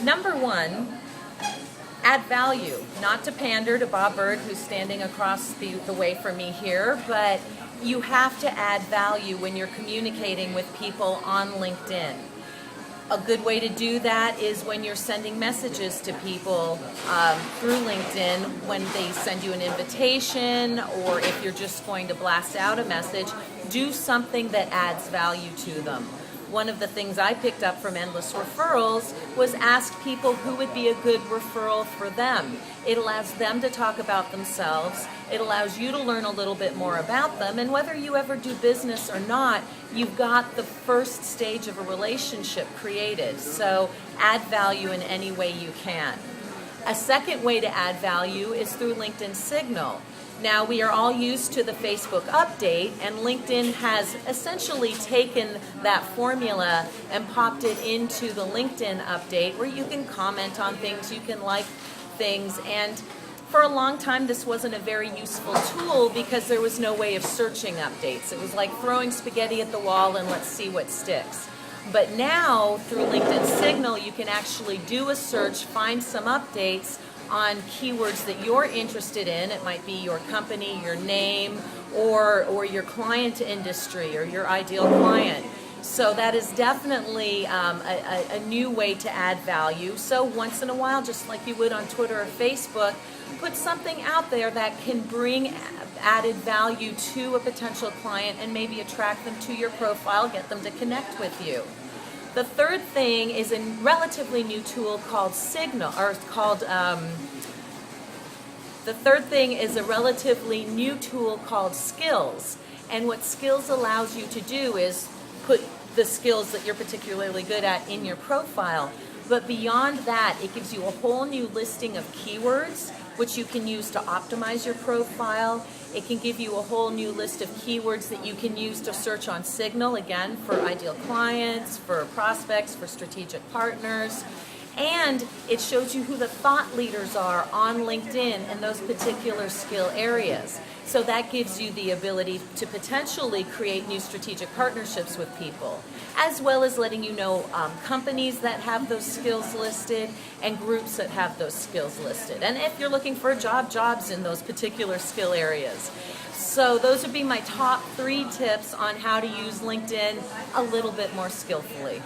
Number one, add value, not to pander to Bob Bird, who's standing across the way from me here, but you have to add value when you're communicating with people on LinkedIn. A good way to do that is when you're sending messages to people through LinkedIn, when they send you an invitation, or if you're just going to blast out a message, do something that adds value to them. One of the things I picked up from Endless Referrals was ask people who would be a good referral for them. It allows them to talk about themselves. It allows you to learn a little bit more about them. And whether you ever do business or not, you've got the first stage of a relationship created. So add value in any way you can. A second way to add value is through LinkedIn Signal. Now, we are all used to the Facebook update, and LinkedIn has essentially taken that formula and popped it into the LinkedIn update, where you can comment on things, you can like things, and for a long time this wasn't a very useful tool because there was no way of searching updates. It was like throwing spaghetti at the wall and let's see what sticks. But now, through LinkedIn Signal, you can actually do a search, find some updates on keywords that you're interested in. It might be your company, your name, or your client industry, or your ideal client. So that is definitely a new way to add value. So once in a while, just like you would on Twitter or Facebook, put something out there that can bring added value to a potential client and maybe attract them to your profile, get them to connect with you. The third thing is a relatively new tool called Signal, or called, the third thing is a relatively new tool called Skills. And what Skills allows you to do is put the skills that you're particularly good at in your profile. But beyond that, it gives you a whole new listing of keywords, which you can use to optimize your profile. It can give you a whole new list of keywords that you can use to search on Signal, again, for ideal clients, for prospects, for strategic partners. And it shows you who the thought leaders are on LinkedIn in those particular skill areas. So that gives you the ability to potentially create new strategic partnerships with people, as well as letting you know companies that have those skills listed and groups that have those skills listed. And if you're looking for a job, jobs in those particular skill areas. So those would be my top 3 tips on how to use LinkedIn a little bit more skillfully.